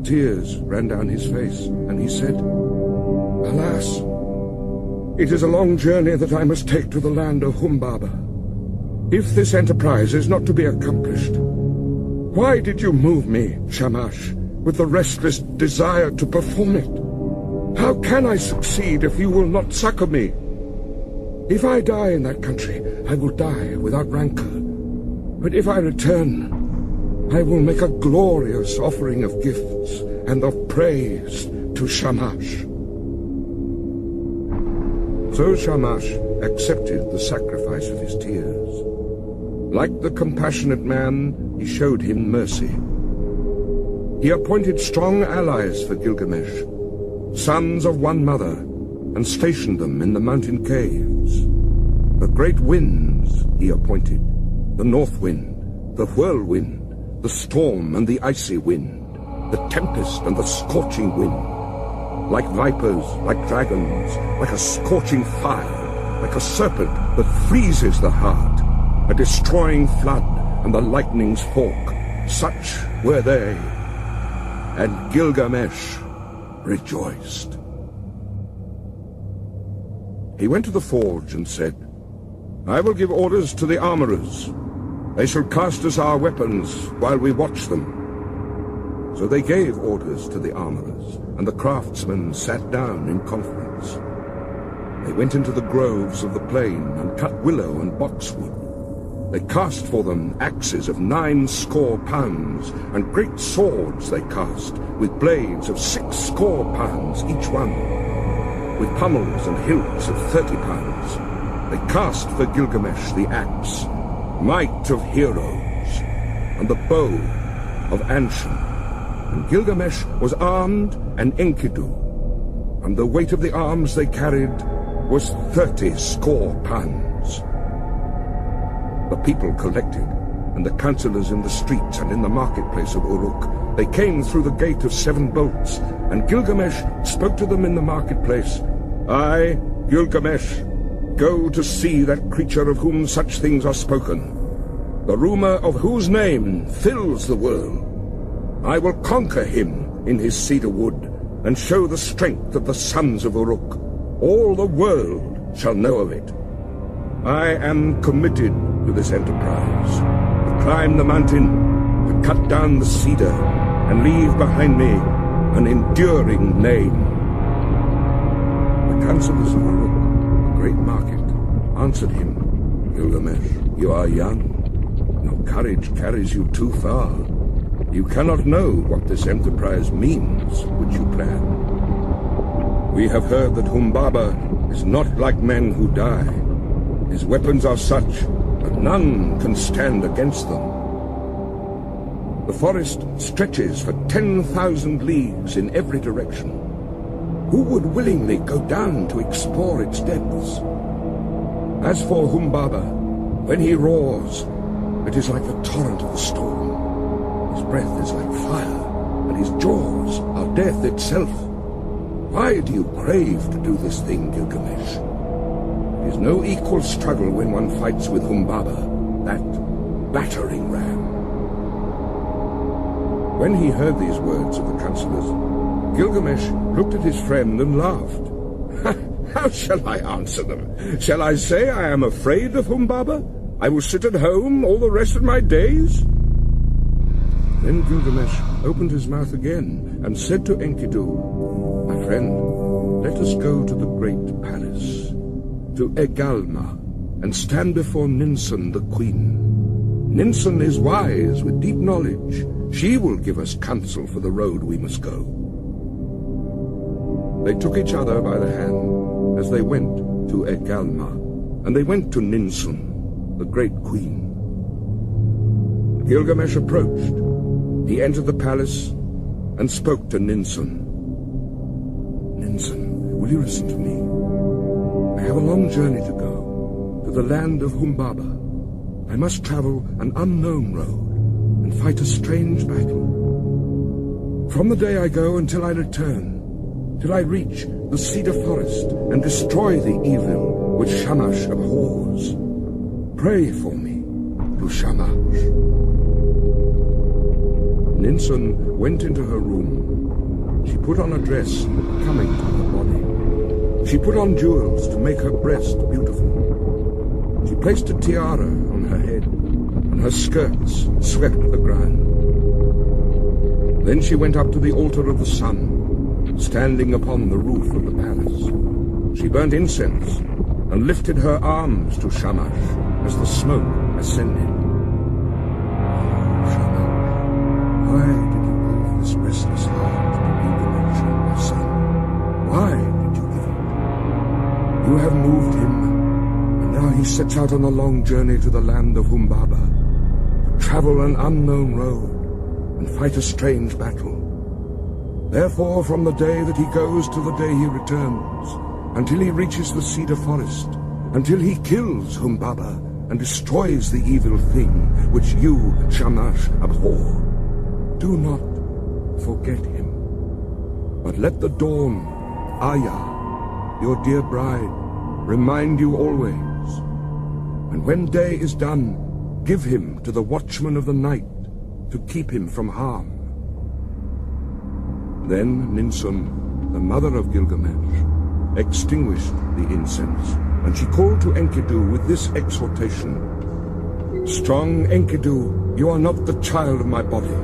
Tears ran down his face, and he said, "Alas, it is a long journey that I must take to the land of Humbaba. If this enterprise is not to be accomplished, why did you move me, Shamash, with the restless desire to perform it? How can I succeed if you will not succor me? If I die in that country, I will die without rancor. But if I return, I will make a glorious offering of gifts and of praise to Shamash." So Shamash accepted the sacrifice of his tears. Like the compassionate man, he showed him mercy. He appointed strong allies for Gilgamesh, sons of one mother, and stationed them in the mountain caves. The great winds he appointed, the north wind, the whirlwind, the storm and the icy wind, the tempest and the scorching wind, like vipers, like dragons, like a scorching fire, like a serpent that freezes the heart, a destroying flood and the lightning's fork, such were they. And Gilgamesh rejoiced. He went to the forge and said, "I will give orders to the armorers. They shall cast us our weapons while we watch them." So they gave orders to the armorers, and the craftsmen sat down in conference. They went into the groves of the plain and cut willow and boxwood. They cast for them axes of 90 pounds, and great swords they cast, with blades of 60 pounds each one, with pommels and hilts of 30 pounds. They cast for Gilgamesh the axe, might of heroes, and the bow of Anshan. And Gilgamesh was armed and Enkidu, and the weight of the arms they carried was 30 pounds. The people collected, and the councillors in the streets and in the marketplace of Uruk. They came through the gate of 7 bolts, and Gilgamesh spoke to them in the marketplace. "I, Gilgamesh, go to see that creature of whom such things are spoken, the rumor of whose name fills the world. I will conquer him in his cedar wood, and show the strength of the sons of Uruk. All the world shall know of it. I am committed to this enterprise, to climb the mountain, to cut down the cedar, and leave behind me an enduring name." The councillors of Uruk, the great market, answered him, "Gilgamesh, you are young. Your courage carries you too far. You cannot know what this enterprise means which you plan. We have heard that Humbaba is not like men who die. His weapons are such that none can stand against them. The forest stretches for 10,000 leagues in every direction. Who would willingly go down to explore its depths? As for Humbaba, when he roars, it is like the torrent of the storm. His breath is like fire, and his jaws are death itself. Why do you crave to do this thing, Gilgamesh? It is no equal struggle when one fights with Humbaba, that battering ram." When he heard these words of the councillors, Gilgamesh looked at his friend and laughed. "How shall I answer them? Shall I say I am afraid of Humbaba? I will sit at home all the rest of my days?" Then Gilgamesh opened his mouth again and said to Enkidu, "My friend, let us go to the great palace, to Egalma, and stand before Ninsun the queen. Ninsun is wise with deep knowledge. She will give us counsel for the road we must go." They took each other by the hand as they went to Egalma, and they went to Ninsun, the great queen. Gilgamesh approached. He entered the palace and spoke to Ninsun. "Ninsun, will you listen to me? I have a long journey to go, to the land of Humbaba. I must travel an unknown road and fight a strange battle. From the day I go until I return, till I reach the cedar forest and destroy the evil which Shamash abhors. Pray for me to Shamash." Ninsun went into her room. She put on a dress coming to her body. She put on jewels to make her breast beautiful. She placed a tiara on her head, and her skirts swept the ground. Then she went up to the altar of the sun, standing upon the roof of the palace. She burnt incense and lifted her arms to Shamash as the smoke ascended. Shamash, why did you give this restless heart to Gilgamesh, my son? Why did you give it? You have moved him, and now he sets out on a long journey to the land of Humbaba, to travel an unknown road and fight a strange battle. Therefore, from the day that he goes to the day he returns, until he reaches the cedar forest, until he kills Humbaba and destroys the evil thing which you, Shamash, abhor, do not forget him, but let the dawn, Aya, your dear bride, remind you always. And when day is done, give him to the watchman of the night to keep him from harm. Then Ninsun, the mother of Gilgamesh, extinguished the incense, and she called to Enkidu with this exhortation: Strong Enkidu, you are not the child of my body,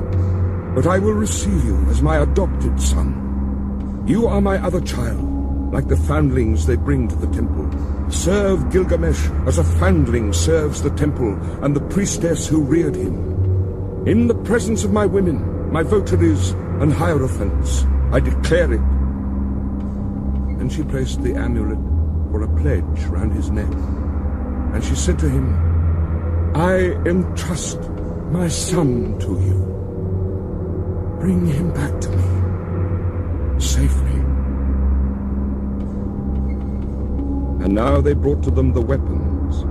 but I will receive you as my adopted son. You are my other child, like the foundlings they bring to the temple. Serve Gilgamesh as a foundling serves the temple and the priestess who reared him. In the presence of my women, my votaries and hierophants, I declare it. And she placed the amulet for a pledge round his neck. And she said to him, I entrust my son to you. Bring him back to me safely. And now they brought to them the weapons.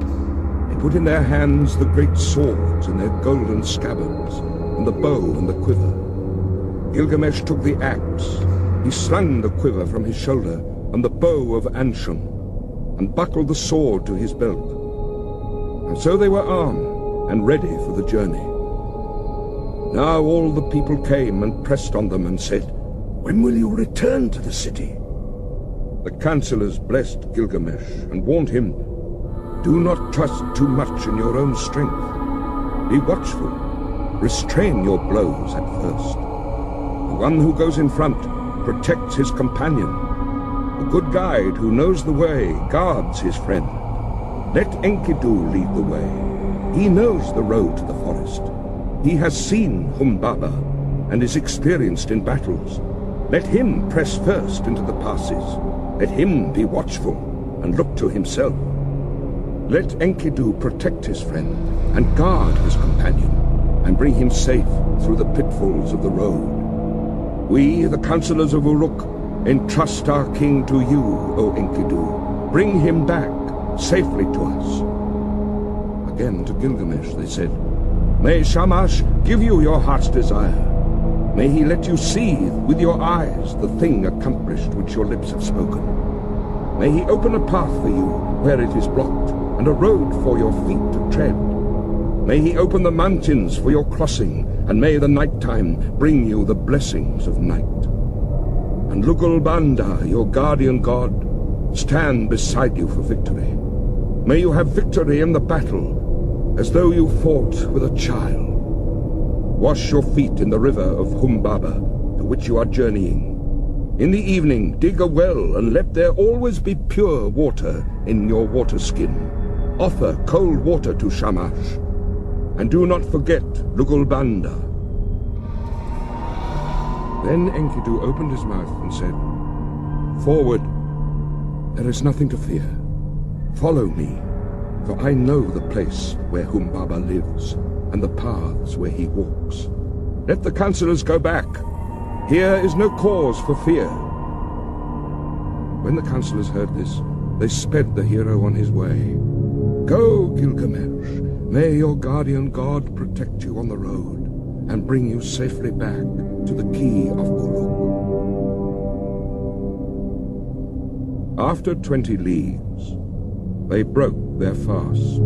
They put in their hands the great swords in their golden scabbards, and the bow and the quiver. Gilgamesh took the axe. He slung the quiver from his shoulder, and the bow of Anshun, and buckled the sword to his belt. And so they were armed and ready for the journey. Now all the people came and pressed on them and said, When will you return to the city? The councillors blessed Gilgamesh and warned him, Do not trust too much in your own strength. Be watchful. Restrain your blows at first. The one who goes in front protects his companion. A good guide who knows the way guards his friend. Let Enkidu lead the way. He knows the road to the forest. He has seen Humbaba and is experienced in battles. Let him press first into the passes. Let him be watchful and look to himself. Let Enkidu protect his friend and guard his companion and bring him safe through the pitfalls of the road. We, the councillors of Uruk, entrust our king to you, O Enkidu. Bring him back safely to us. Again to Gilgamesh they said, May Shamash give you your heart's desire. May he let you see with your eyes the thing accomplished which your lips have spoken. May he open a path for you where it is blocked, and a road for your feet to tread. May he open the mountains for your crossing, and may the nighttime bring you the blessings of night. And Lugalbanda, your guardian god, stand beside you for victory. May you have victory in the battle, as though you fought with a child. Wash your feet in the river of Humbaba, to which you are journeying. In the evening, dig a well, and let there always be pure water in your water skin. Offer cold water to Shamash, and do not forget Lugalbanda. Then Enkidu opened his mouth and said, Forward, there is nothing to fear. Follow me, for I know the place where Humbaba lives, and the paths where he walks. Let the councillors go back. Here is no cause for fear. When the councillors heard this, they sped the hero on his way. Go, Gilgamesh. May your guardian god protect you on the road, and bring you safely back to the key of Uruk. After 20 leagues, they broke their fast.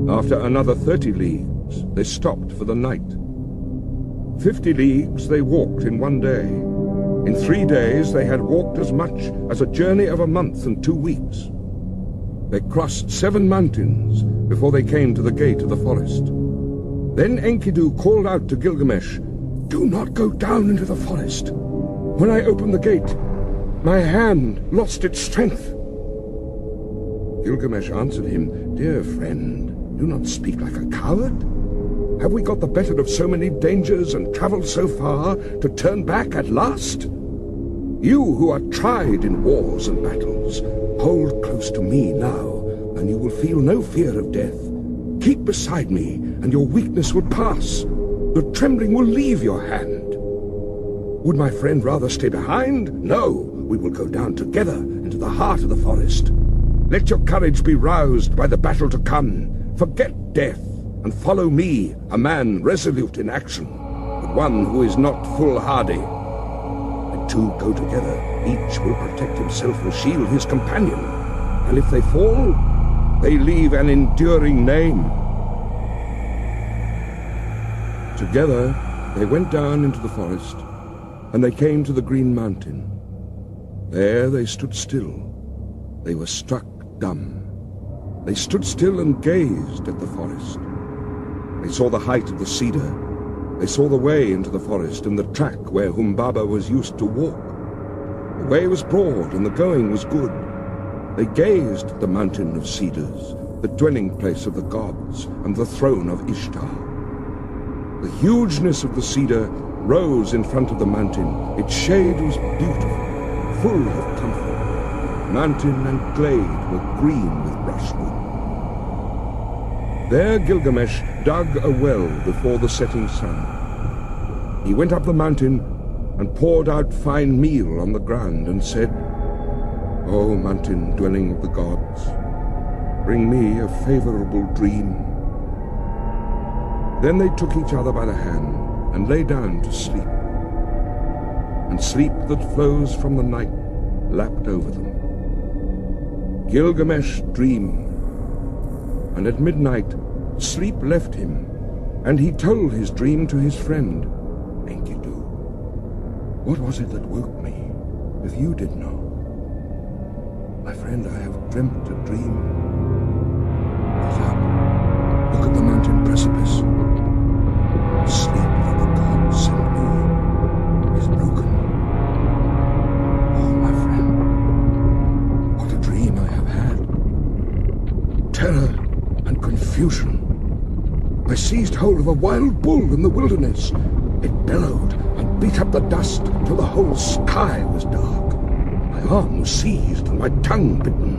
After another 30 leagues, they stopped for the night. 50 leagues they walked in one day. In 3 days they had walked as much as a journey of a month and 2 weeks. They crossed 7 mountains before they came to the gate of the forest. Then Enkidu called out to Gilgamesh, "Do not go down into the forest. When I opened the gate, my hand lost its strength." Gilgamesh answered him, "Dear friend, do not speak like a coward. Have we got the better of so many dangers and travelled so far to turn back at last? You who are tried in wars and battles, hold close to me now, and you will feel no fear of death. Keep beside me, and your weakness will pass. The trembling will leave your hand. Would my friend rather stay behind? No, we will go down together into the heart of the forest. Let your courage be roused by the battle to come. Forget death, and follow me, a man resolute in action, but one who is not foolhardy. The two go together. Each will protect himself and shield his companion, and if they fall, they leave an enduring name." Together they went down into the forest, and they came to the Green Mountain. There they stood still. They were struck dumb. They stood still and gazed at the forest. They saw the height of the cedar. They saw the way into the forest and the track where Humbaba was used to walk. The way was broad and the going was good. They gazed at the mountain of cedars, the dwelling place of the gods and the throne of Ishtar. The hugeness of the cedar rose in front of the mountain. Its shade was beautiful, full of comfort. Mountain and glade were green with brushwood. There Gilgamesh dug a well before the setting sun. He went up the mountain and poured out fine meal on the ground and said, "O mountain dwelling of the gods, bring me a favorable dream." Then they took each other by the hand and lay down to sleep. And sleep that flows from the night lapped over them. Gilgamesh dreamed, and at midnight sleep left him, and he told his dream to his friend, Enkidu. "What was it that woke me, if you did know?" "My friend, I have dreamt a dream." "Get up, look at the mountain precipice. The sleep that the gods sent me is broken." "Oh, my friend, what a dream I have had. Terror and confusion. I seized hold of a wild bull in the wilderness. It bellowed and beat up the dust till the whole sky was dark. My arm was seized and my tongue bitten.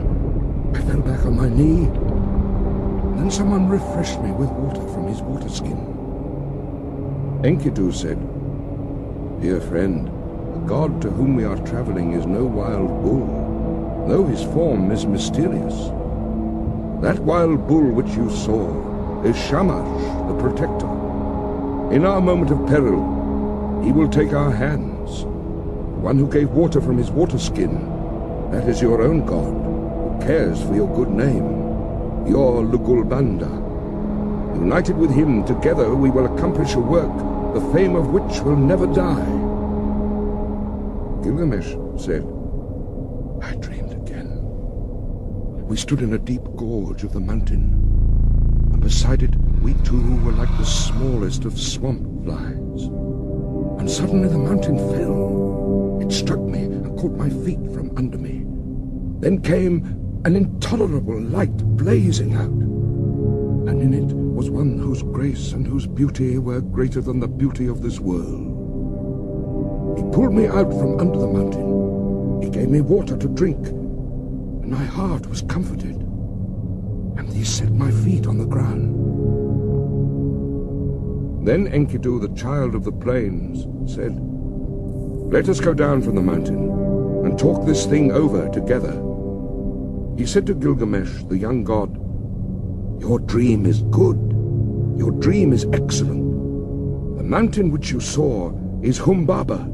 I fell back on my knee, and then someone refreshed me with water from his water skin." Enkidu said, "Dear friend, the god to whom we are traveling is no wild bull, though his form is mysterious. That wild bull which you saw is Shamash, the protector. In our moment of peril, he will take our hands. The one who gave water from his water skin, that is your own god, who cares for your good name, your Lugulbanda. United with him, together we will accomplish a work, the fame of which will never die." Gilgamesh said, "I dreamed again. We stood in a deep gorge of the mountain, and beside it we two were like the smallest of swamp flies. And suddenly the mountain fell. It struck me and caught my feet from under me. Then came an intolerable light blazing out, and in it was one whose grace and whose beauty were greater than the beauty of this world. He pulled me out from under the mountain. He gave me water to drink, and my heart was comforted. And he set my feet on the ground." Then Enkidu, the child of the plains, said, "Let us go down from the mountain and talk this thing over together." He said to Gilgamesh, the young god, "Your dream is good. Your dream is excellent. The mountain which you saw is Humbaba.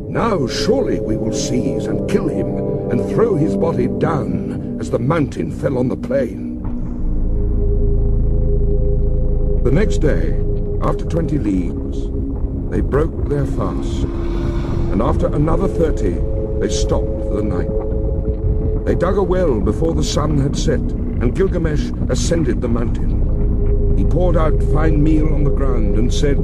Now surely we will seize and kill him and throw his body down as the mountain fell on the plain." The next day, after 20 leagues, They broke their fast, and after another 30, they stopped for the night. They dug a well before the sun had set, and Gilgamesh ascended the mountain. He poured out fine meal on the ground and said,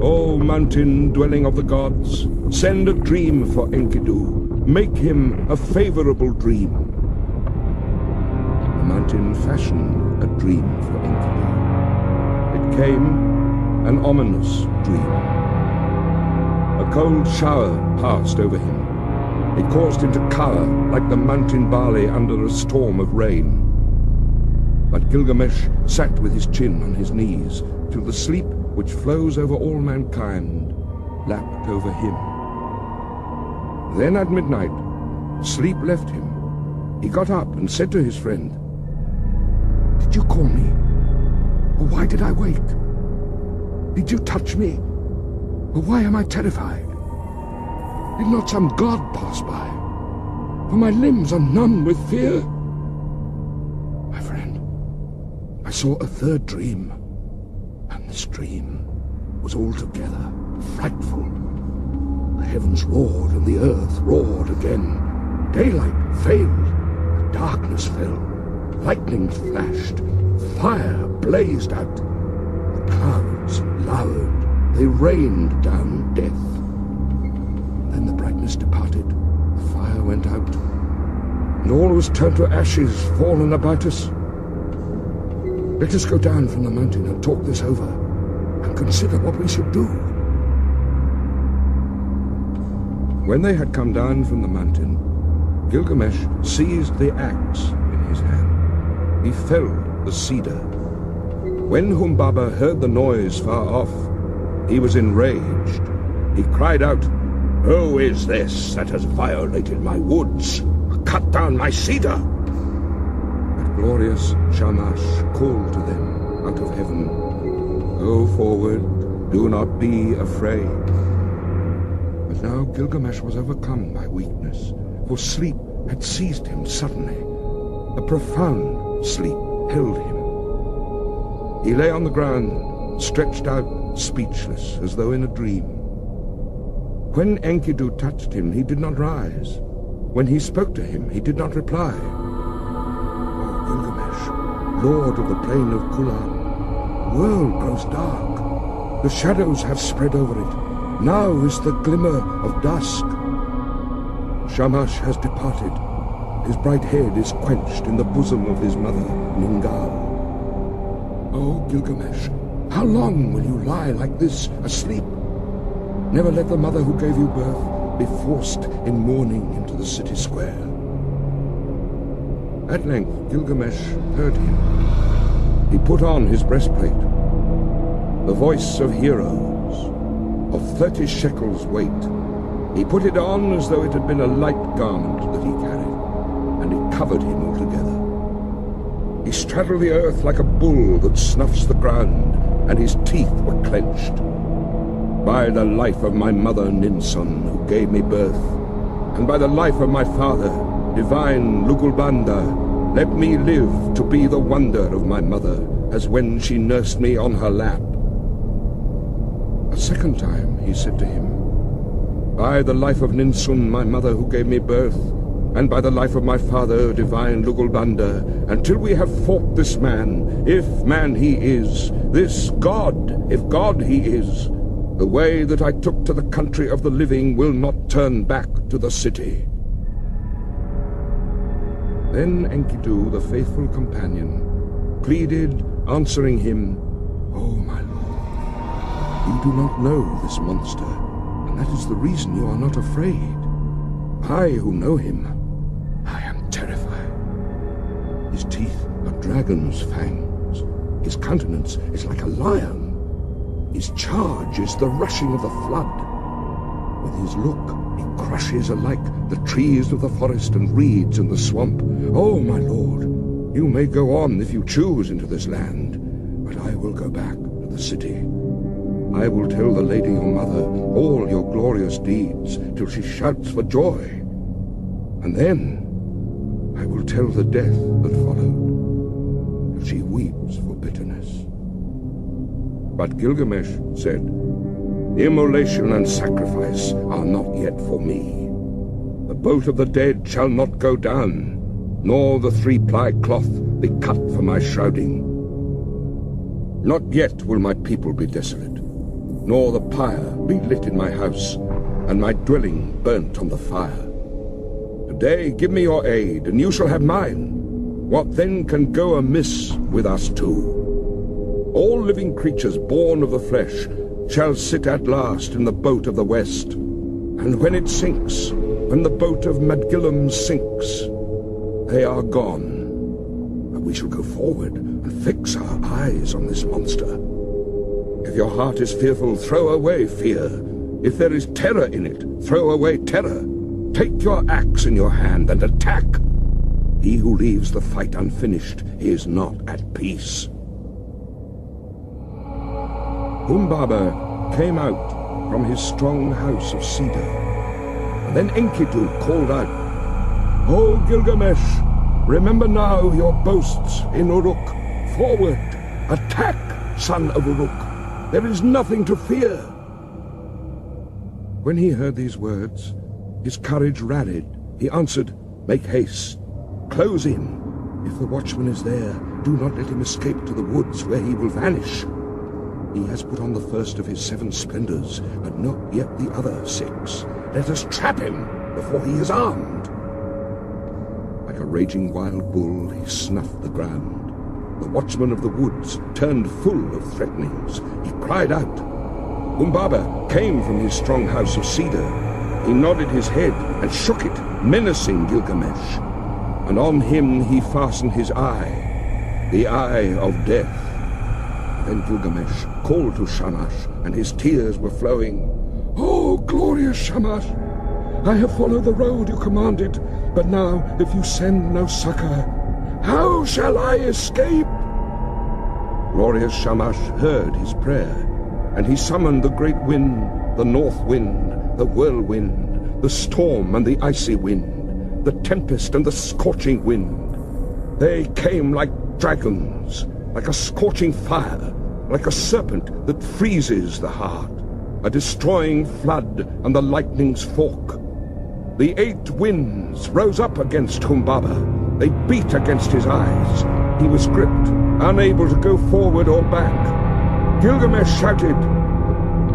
"O mountain, dwelling of the gods, send a dream for Enkidu. Make him a favorable dream." The mountain fashioned a dream for Enkidu. It came an ominous dream. A cold shower passed over him. It caused him to cower like the mountain barley under a storm of rain. But Gilgamesh sat with his chin on his knees till the sleep which flows over all mankind lapped over him. Then at midnight, sleep left him. He got up and said to his friend, "Did you call me? Or why did I wake? Did you touch me? Or why am I terrified? Did not some god pass by? For my limbs are numb with fear." My friend, I saw a third dream, and this dream was altogether frightful. The heavens roared and the earth roared again. Daylight failed, darkness fell, lightning flashed, fire blazed out. The clouds lowered, they rained down death. Then the brightness departed, the fire went out, and all was turned to ashes fallen about us. Let us go down from the mountain and talk this over, and consider what we should do. When they had come down from the mountain, Gilgamesh seized the axe in his hand. He felled the cedar. When Humbaba heard the noise far off, he was enraged. He cried out, "Who is this that has violated my woods, cut down my cedar?" But glorious Shamash called to them out of heaven, "Go forward, do not be afraid." But now Gilgamesh was overcome by weakness, for sleep had seized him suddenly. A profound sleep held him. He lay on the ground, stretched out, speechless, as though in a dream. When Enkidu touched him, he did not rise. When he spoke to him, he did not reply. "O Gilgamesh, lord of the plain of Kulan, the world grows dark. The shadows have spread over it. Now is the glimmer of dusk. Shamash has departed. His bright head is quenched in the bosom of his mother, Ningal. O Gilgamesh, how long will you lie like this, asleep? Never let the mother who gave you birth be forced in mourning into the city square." At length Gilgamesh heard him. He put on his breastplate. The voice of heroes, of 30 shekels weight. He put it on as though it had been a light garment that he carried, and it covered him altogether. He straddled the earth like a bull that snuffs the ground, and his teeth were clenched. "By the life of my mother Ninsun, who gave me birth, and by the life of my father, divine Lugulbanda, let me live to be the wonder of my mother, as when she nursed me on her lap." A second time he said to him, "By the life of Ninsun, my mother who gave me birth, and by the life of my father, divine Lugulbanda, until we have fought this man, if man he is, this god, if god he is, the way that I took to the country of the living will not turn back to the city." Then Enkidu, the faithful companion, pleaded, answering him, "O my lord, you do not know this monster, and that is the reason you are not afraid. I who know him, I am terrified. His teeth are dragon's fangs. His countenance is like a lion. His charge is the rushing of the flood. With his look, he crushes alike the trees of the forest and reeds in the swamp. Oh, my lord, you may go on if you choose into this land, but I will go back to the city. I will tell the lady your mother all your glorious deeds till she shouts for joy. And then I will tell the death that followed, till she weeps for bitterness." But Gilgamesh said, Immolation and sacrifice are not yet for me. The boat of the dead shall not go down, nor the 3-ply cloth be cut for my shrouding. Not yet will my people be desolate, nor the pyre be lit in my house, and my dwelling burnt on the fire. Today give me your aid, and you shall have mine. What then can go amiss with us two? All living creatures born of the flesh shall sit at last in the boat of the west, and when it sinks, when the boat of Madgilum sinks, they are gone. But we shall go forward and fix our eyes on this monster. If your heart is fearful, throw away fear. If there is terror in it, throw away terror. Take your axe in your hand and attack. He who leaves the fight unfinished is not at peace. Humbaba came out from his strong house of cedar, and then Enkidu called out, "O Gilgamesh, remember now your boasts in Uruk. Forward, attack, son of Uruk. There is nothing to fear." When he heard these words, his courage rallied. He answered, "Make haste. Close in. If the watchman is there, do not let him escape to the woods where he will vanish. He has put on the first of his 7 splendors, but not yet the other 6. Let us trap him before he is armed." Like a raging wild bull, he snuffed the ground. The watchman of the woods turned full of threatenings. He cried out. Humbaba came from his strong house of cedar. He nodded his head and shook it, menacing Gilgamesh. And on him he fastened his eye, the eye of death. Then Gilgamesh called to Shamash, and his tears were flowing. "Oh, glorious Shamash! I have followed the road you commanded, but now, if you send no succor, how shall I escape?" Glorious Shamash heard his prayer, and he summoned the great wind, the north wind, the whirlwind, the storm and the icy wind, the tempest and the scorching wind. They came like dragons, like a scorching fire, like a serpent that freezes the heart, a destroying flood and the lightning's fork. The 8 winds rose up against Humbaba. They beat against his eyes. He was gripped, unable to go forward or back. Gilgamesh shouted,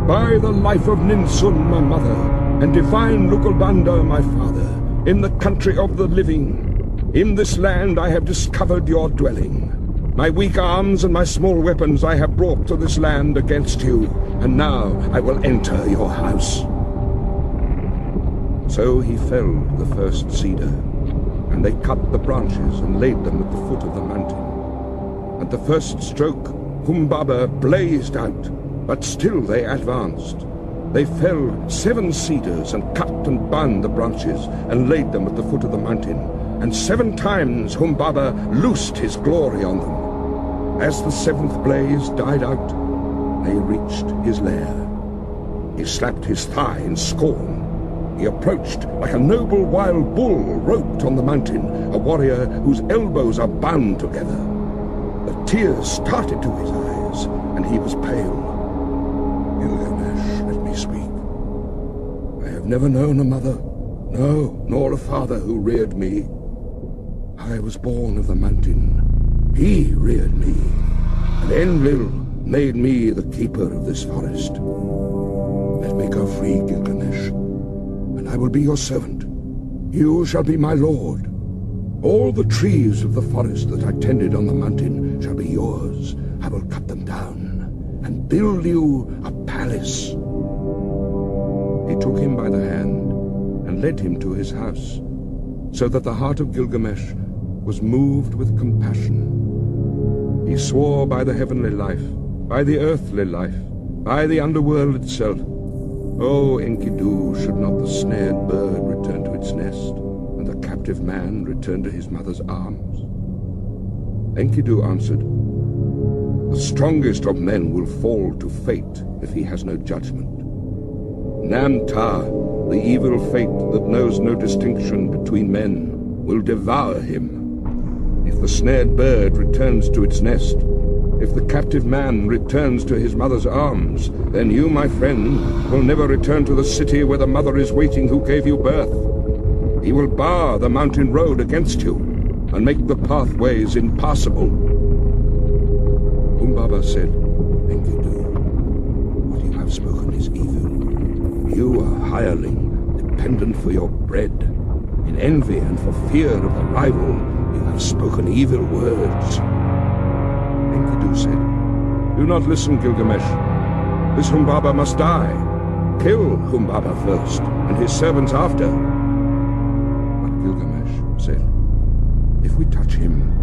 "By the life of Ninsun, my mother, and divine Lugalbanda, my father, in the country of the living, in this land I have discovered your dwelling. My weak arms and my small weapons I have brought to this land against you, and now I will enter your house." So he felled the first cedar, and they cut the branches and laid them at the foot of the mountain. At the first stroke, Humbaba blazed out, but still they advanced. They felled 7 cedars and cut and bound the branches and laid them at the foot of the mountain, and 7 times Humbaba loosed his glory on them. As the 7th blaze died out, they reached his lair. He slapped his thigh in scorn. He approached like a noble wild bull roped on the mountain, a warrior whose elbows are bound together. The tears started to his eyes, and he was pale. "Gilgamesh, let me speak. I have never known a mother, no, nor a father who reared me. I was born of the mountain. He reared me, and Enlil made me the keeper of this forest. Let me go free, Gilgamesh, and I will be your servant. You shall be my lord. All the trees of the forest that I tended on the mountain shall be yours. I will cut them down and build you a palace." He took him by the hand and led him to his house, so that the heart of Gilgamesh was moved with compassion. He swore by the heavenly life, by the earthly life, by the underworld itself. "O Enkidu, should not the snared bird return to its nest, and the captive man return to his mother's arms?" Enkidu answered, "The strongest of men will fall to fate if he has no judgment. Namtar, the evil fate that knows no distinction between men, will devour him. If the snared bird returns to its nest, If the captive man returns to his mother's arms, then you, my friend, will never return to the city where the mother is waiting who gave you birth. He will bar the mountain road against you, and make the pathways impassable. Humbaba said, Enkidu, what you have spoken is evil. You, a hireling, dependent for your bread. In envy and for fear of a rival, you have spoken evil words. Enkidu said, Do not listen, Gilgamesh. This Humbaba must die. Kill Humbaba first, and his servants after. But Gilgamesh said, If we touch him,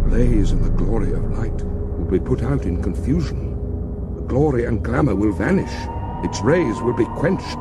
blaze and the glory of light will be put out in confusion. The glory and glamour will vanish. Its rays will be quenched.